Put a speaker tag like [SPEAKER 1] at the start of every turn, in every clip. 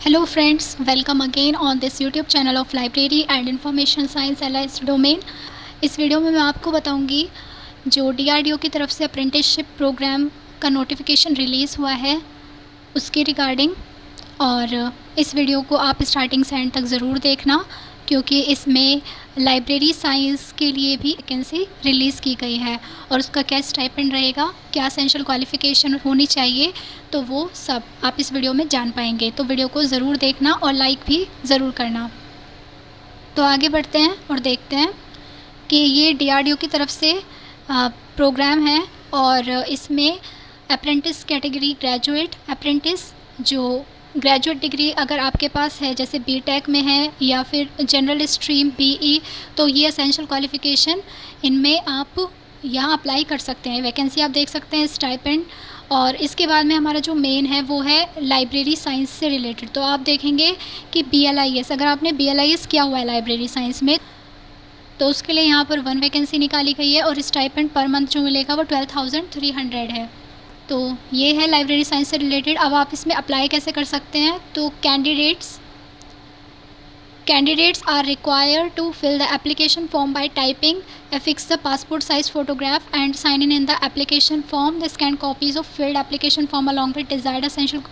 [SPEAKER 1] Hello friends, welcome again on this YouTube channel of Library and Information Science Allied Domain। इस video में मैं आपको बताऊंगी जो DRDO की तरफ से अप्रेंटिसशिप प्रोग्राम का नोटिफिकेशन रिलीज़ हुआ है उसके रिगार्डिंग। और इस वीडियो को आप स्टार्टिंग से एंड तक ज़रूर देखना क्योंकि इसमें लाइब्रेरी साइंस के लिए भी वैकेंसी रिलीज़ की गई है और उसका क्या स्टाइपेंड रहेगा, क्या एसेंशियल क्वालिफ़िकेशन होनी चाहिए, तो वो सब आप इस वीडियो में जान पाएंगे। तो वीडियो को ज़रूर देखना और लाइक भी ज़रूर करना। तो आगे बढ़ते हैं और देखते हैं कि ये DRDO की तरफ से प्रोग्राम है और इसमें अप्रेंटिस कैटेगरी ग्रेजुएट अप्रेंटिस, जो ग्रेजुएट डिग्री अगर आपके पास है जैसे बीटेक में है या फिर जनरल स्ट्रीम BE, तो ये एसेंशियल क्वालिफ़िकेशन इनमें आप यहाँ अप्लाई कर सकते हैं। वैकेंसी आप देख सकते हैं, स्टाइपेंड। और इसके बाद में हमारा जो मेन है वो है लाइब्रेरी साइंस से रिलेटेड। तो आप देखेंगे कि BLIS, अगर आपने BLIS किया हुआ है लाइब्रेरी साइंस में तो उसके लिए यहाँ पर 1 वैकेंसी निकाली गई है और स्टाइपेंड पर मंथ जो मिलेगा वो 12,300 है। तो ये है लाइब्रेरी साइंस से रिलेटेड। अब आप इसमें अप्लाई कैसे कर सकते हैं, तो candidates are required to fill the application form by typing affix the passport size photograph and sign in the application form. The scanned copies of filled application form along with desired essential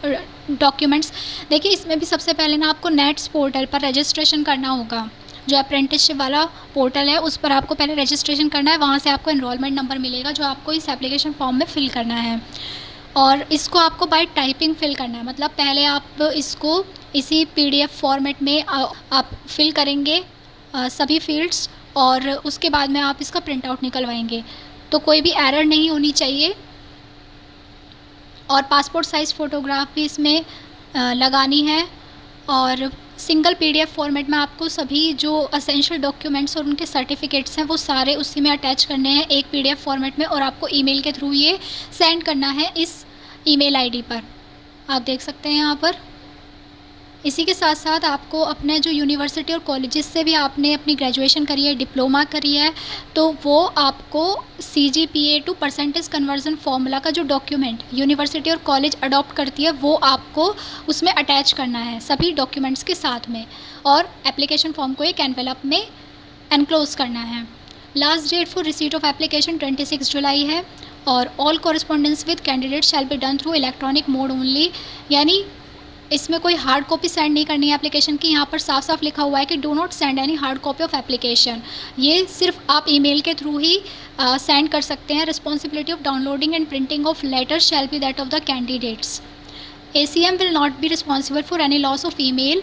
[SPEAKER 1] documents। देखिए इसमें भी सबसे पहले ना आपको nets portal पर registration करना होगा। जो अप्रेंटिसशिप वाला पोर्टल है उस पर आपको पहले रजिस्ट्रेशन करना है, वहाँ से आपको एनरोलमेंट नंबर मिलेगा जो आपको इस एप्लीकेशन फॉर्म में फ़िल करना है। और इसको आपको बाय टाइपिंग फ़िल करना है, मतलब पहले आप इसको इसी PDF फॉर्मेट में आप फिल करेंगे सभी फील्ड्स और उसके बाद में आप इसका प्रिंट आउट निकलवाएंगे। तो कोई भी एरर नहीं होनी चाहिए। और पासपोर्ट साइज़ फ़ोटोग्राफ भी इसमें लगानी है और सिंगल PDF फॉर्मेट में आपको सभी जो असेंशियल डॉक्यूमेंट्स और उनके सर्टिफिकेट्स हैं वो सारे उसी में अटैच करने हैं एक PDF फॉर्मेट में और आपको ईमेल के थ्रू ये सेंड करना है इस ईमेल ID पर। आप देख सकते हैं यहाँ पर। इसी के साथ साथ आपको अपने जो यूनिवर्सिटी और कॉलेजेस से भी आपने अपनी ग्रेजुएशन करी है, डिप्लोमा करी है, तो वो आपको CGPA to percentage conversion formula का जो डॉक्यूमेंट यूनिवर्सिटी और कॉलेज अडॉप्ट करती है वो आपको उसमें अटैच करना है सभी डॉक्यूमेंट्स के साथ में। और एप्लीकेशन फॉर्म को एक एनवेलप में एनक्लोज करना है। Last date for receipt of application 26 जुलाई है और all correspondence with candidate shall be done through electronic mode only. यानी इसमें कोई हार्ड कॉपी सेंड नहीं करनी है एप्लीकेशन की। यहाँ पर साफ साफ लिखा हुआ है कि do not send any hard copy of application. ये सिर्फ आप ईमेल के थ्रू ही सेंड कर सकते हैं। Responsibility of downloading and printing of letter shall be that of the candidates. ACM will not be responsible for any loss of email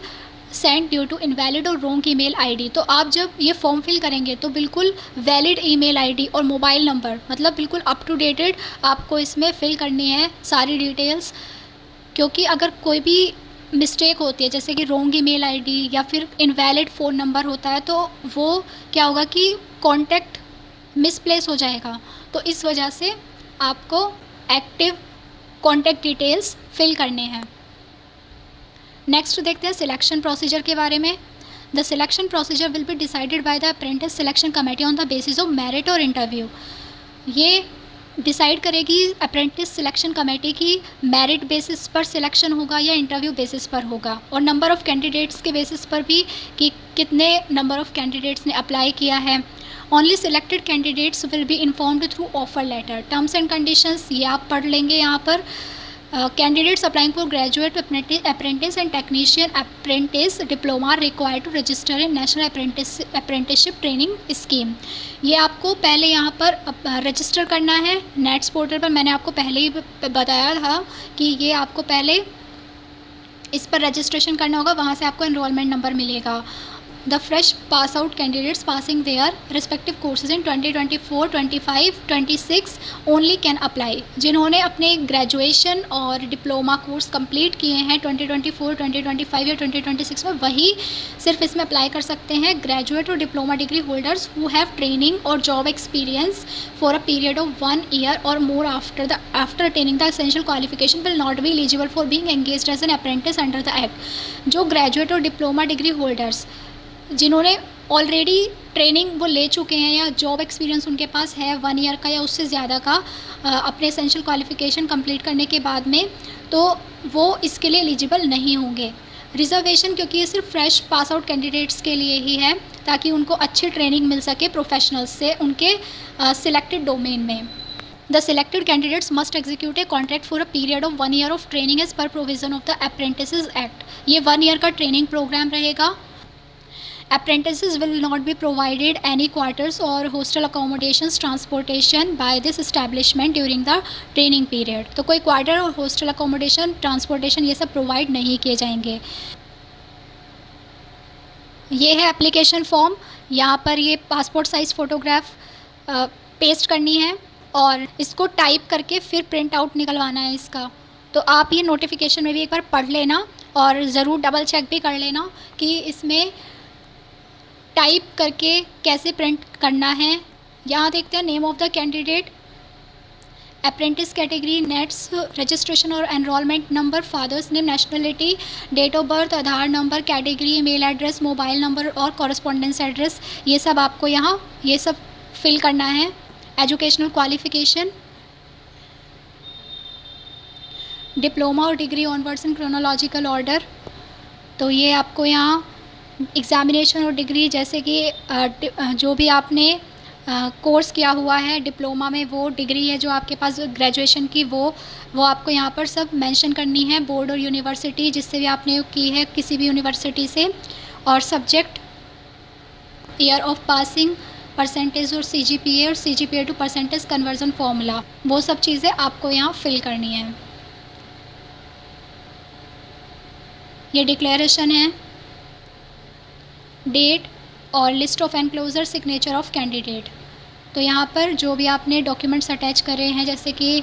[SPEAKER 1] send due to invalid और wrong email ID। तो आप जब ये form fill करेंगे तो बिल्कुल valid email ID और mobile number, मतलब बिल्कुल अप टू डेटेड आपको इसमें फिल करनी है सारी डिटेल्स। क्योंकि अगर कोई भी मिस्टेक होती है जैसे कि रॉन्ग ईमेल ID या फिर इनवैलिड फ़ोन नंबर होता है तो वो क्या होगा कि कॉन्टैक्ट मिसप्लेस हो जाएगा। तो इस वजह से आपको एक्टिव कॉन्टैक्ट डिटेल्स फिल करने हैं। नेक्स्ट देखते हैं सिलेक्शन प्रोसीजर के बारे में। The selection procedure will be decided by the apprentice selection committee on the basis of merit और इंटरव्यू। ये डिसाइड करेगी अप्रेंटिस सिलेक्शन कमेटी की मेरिट बेसिस पर सिलेक्शन होगा या इंटरव्यू बेसिस पर होगा, और नंबर ऑफ़ कैंडिडेट्स के बेसिस पर भी कि कितने नंबर ऑफ़ कैंडिडेट्स ने अप्लाई किया है। Only selected candidates will be informed through offer letter. Terms and conditions ये आप पढ़ लेंगे यहाँ पर। Candidates applying for graduate apprentice and technician apprentice diploma required to register in national apprenticeship training scheme. ये आपको पहले यहाँ पर रजिस्टर करना है नेट्स पोर्टल पर। मैंने आपको पहले ही बताया था कि ये आपको पहले इस पर रजिस्ट्रेशन करना होगा, वहाँ से आपको एनरोलमेंट नंबर मिलेगा। The fresh pass out candidates passing their respective courses in 2024, 25, 26 only can apply. जिन्होंने अपने ग्रेजुएशन और डिप्लोमा कोर्स कंप्लीट किए हैं 2024, 2025 या 2026 में, वही सिर्फ इसमें अप्लाई कर सकते हैं। ग्रेजुएट और diploma degree holders who have training और job experience for a period of 1 year और more after attaining the essential qualification will not be eligible for being engaged as an apprentice under the act. जो graduate और diploma degree holders जिन्होंने already training वो ले चुके हैं या job experience उनके पास है 1 ईयर का या उससे ज़्यादा का अपने एसेंशियल क्वालिफ़िकेशन कंप्लीट करने के बाद में, तो वो इसके लिए एलिजिबल नहीं होंगे। रिज़र्वेशन क्योंकि ये सिर्फ फ्रेश पास आउट कैंडिडेट्स के लिए ही है, ताकि उनको अच्छी ट्रेनिंग मिल सके प्रोफेशनल्स से उनके सिलेक्टेड डोमेन में। The selected candidates must execute a contract for a period of 1 year of training as per provision of the apprentices act. ये 1 ईयर का ट्रेनिंग प्रोग्राम रहेगा। Apprentices will not be provided any quarters or hostel accommodations transportation by this establishment during the training period। तो कोई quarter और hostel accommodation, transportation ये सब provide नहीं किए जाएंगे। ये है एप्लीकेशन फॉर्म। यहाँ पर ये पासपोर्ट साइज़ फ़ोटोग्राफ पेस्ट करनी है और इसको टाइप करके फिर प्रिंट आउट निकलवाना है इसका। तो आप ये नोटिफिकेशन में भी एक बार पढ़ लेना और ज़रूर डबल चेक भी कर लेना कि इसमें टाइप करके कैसे प्रिंट करना है। यहाँ देखते हैं name of the candidate, apprentice category, NATS, registration और enrollment number, father's name, nationality, date of birth, Aadhaar number, category, mail address, mobile number और कॉरेस्पॉन्डेंस एड्रेस, ये सब आपको यहाँ ये सब फिल करना है। एजुकेशनल क्वालिफ़िकेशन, डिप्लोमा और degree onwards in chronological order. तो ये आपको यहाँ एग्ज़ामिनेशन और डिग्री, जैसे कि जो भी आपने कोर्स किया हुआ है डिप्लोमा में, वो डिग्री है जो आपके पास ग्रेजुएशन की, वो आपको यहाँ पर सब मेंशन करनी है। बोर्ड और यूनिवर्सिटी जिससे भी आपने की है किसी भी यूनिवर्सिटी से, और subject, year of passing, percentage और CGPA और CGPA to percentage conversion formula, वो सब चीज़ें आपको यहाँ फिल करनी है। ये डिक्लेरेशन है, डेट और list of enclosure, signature of candidate. तो यहाँ पर जो भी आपने डॉक्यूमेंट्स अटैच करे हैं, जैसे कि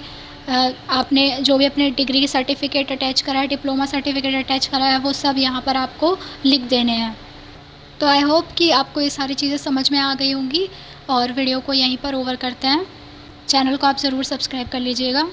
[SPEAKER 1] आपने जो भी अपने डिग्री सर्टिफिकेट अटैच करा है, डिप्लोमा सर्टिफिकेट अटैच करा है, वो सब यहाँ पर आपको लिख देने हैं। तो आई होप कि आपको ये सारी चीज़ें समझ में आ गई होंगी और वीडियो को यहीं पर ओवर करते हैं। चैनल को आप ज़रूर सब्सक्राइब कर लीजिएगा।